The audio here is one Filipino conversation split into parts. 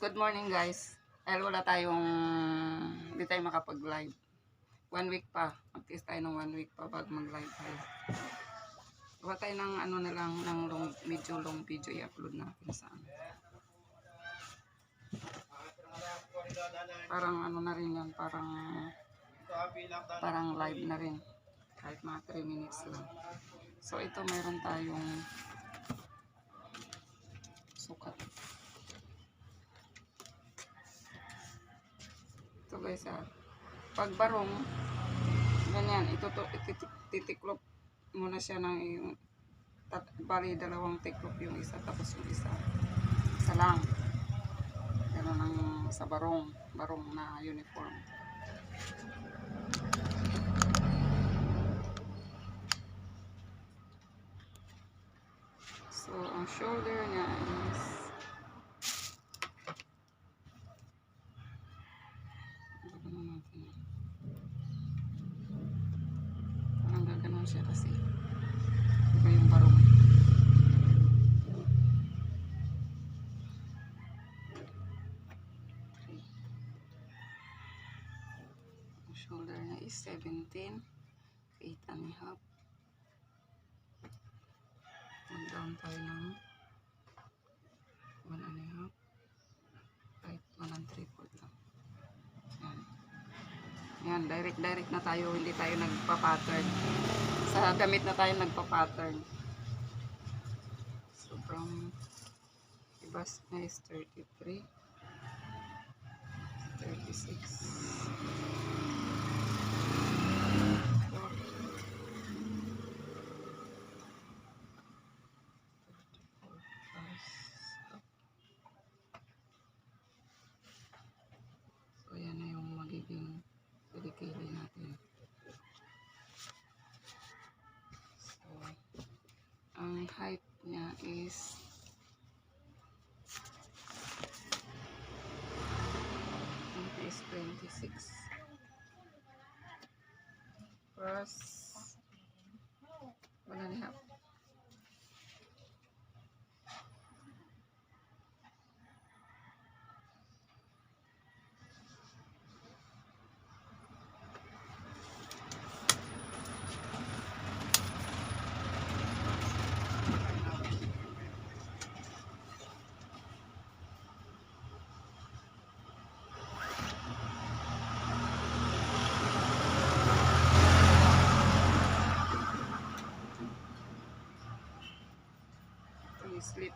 Good morning guys. Dahil wala tayong, hindi tayo makapag-live. 1 week pa. Mag-test tayo ng 1 week pa bago mag-live tayo. Gawa tayo ng ano na lang, ng medyo long video i-upload natin sa ano. Parang ano na rin yan, parang live na rin. Kahit mga 3 minutes lang. So ito meron tayong sukat. Ito guys pag barong, ganyan, titiklop muna siya ng yung, bali 2 tiklop yung isa, tapos yung isa lang. Gano'n ang sa barong na uniform. So, ang shoulder niya is parang gaganon siya kasi iba yung barong. Ang shoulder niya is 17, 8.5. Mag-down tayo ng 1.5, kahit 1.75 lang. Yan, direct na tayo, hindi tayo nagpa-pattern. Sa damit na tayo nagpa-pattern. So from ibas na is 33, 36, 44. So yan na yung magiging kilikili natin. So ang height niya is 26. Cross 1.5. Slit.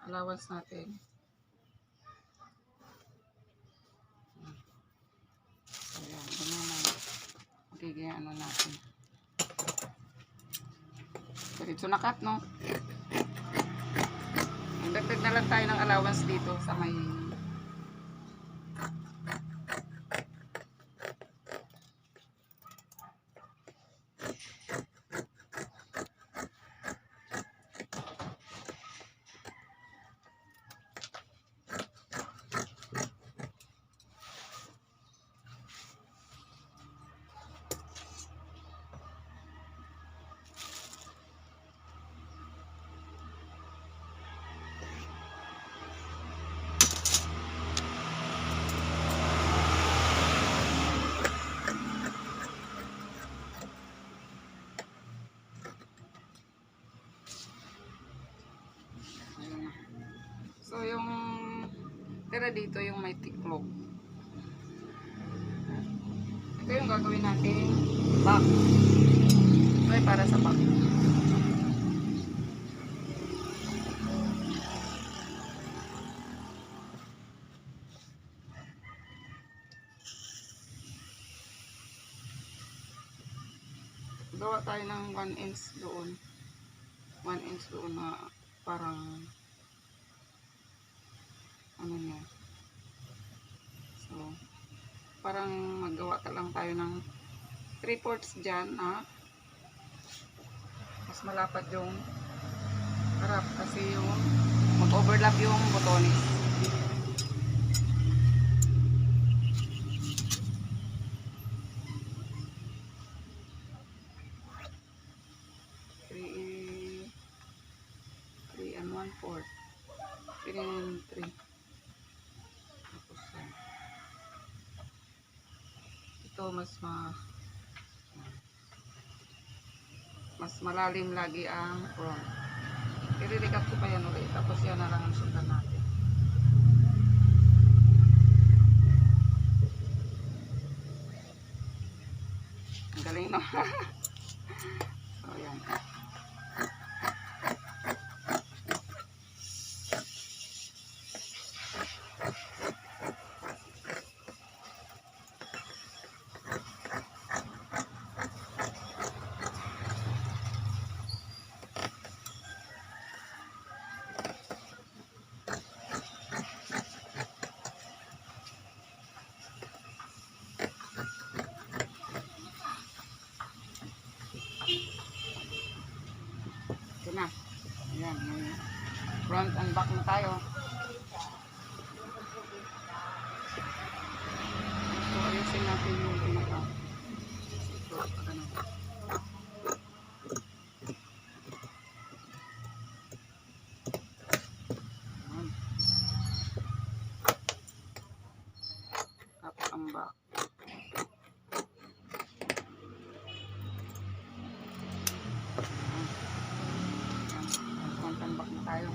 Allowance natin. Ayan, ganyan na. Magiging ano natin. Diretso na cut, no? Dagdag na lang tayo ng allowance dito sa may so yung tira dito yung may tiklop. Ito yung gagawin natin back. Ito ay para sa back. Gawa tayo ng 1 inch doon. 1 inch doon na parang ano niya. So, parang maggawa lang tayo ng 3/4 dyan, mas malapad yung harap kasi yung mag-overlap yung botones. 1/4. Pili na yung 3. Tapos yan. Ito mas malalim lagi ang front. Irilikat ko pa yan ulit. Tapos yan na lang ang sundan natin. Ang galing, no? So, yan. Ito na. Ayan. May front and back na tayo. So, ayusin natin yung pinaka. Ito, ano. Ayan. Tapos ang back. Front and back na tayo.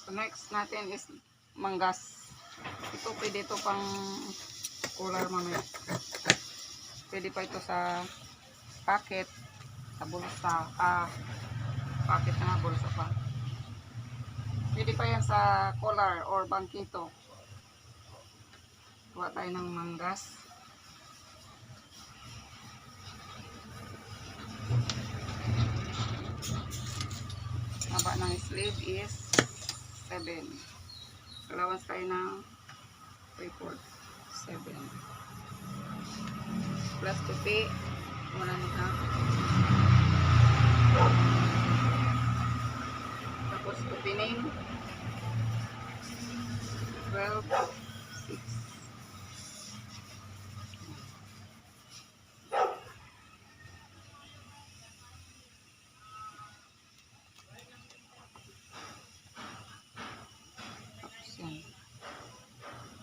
So next natin is manggas. Ito pwede ito pang collar mamaya. Pwede pa ito sa packet, sa bulsa, packet na nga, bulsa pa. Pwede pa yan sa collar or bangkito. Kuha tayo ng manggas. Haba ng sleeve is 7. Allowance tayo ng 3/4. 7. Plus tupi. 1.5. Tapos opening 12. 6.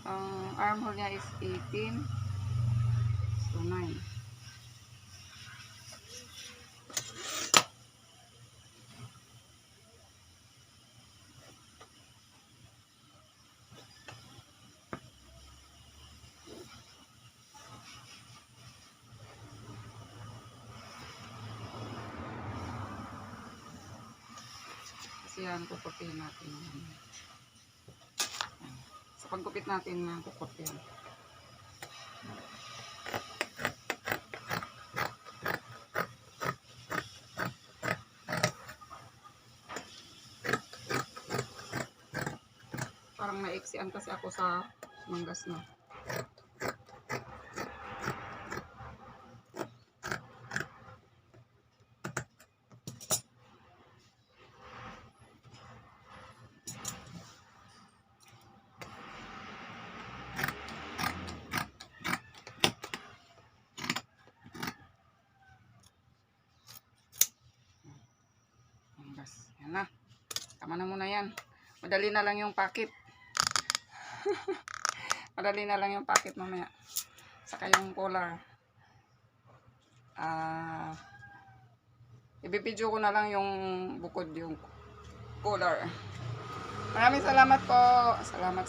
Ang armhole niya is 18. So 9. Kasi yan, kukutin natin. Sa pagkupit natin na kukut yan. Parang naiksian kasi ako sa manggas na. Yan na. Tama na muna yan. Madali na lang yung packet. Madali na lang yung packet mamaya. Saka yung collar. Ibibidyo ko na lang yung bukod yung collar. Maraming salamat po. Salamat.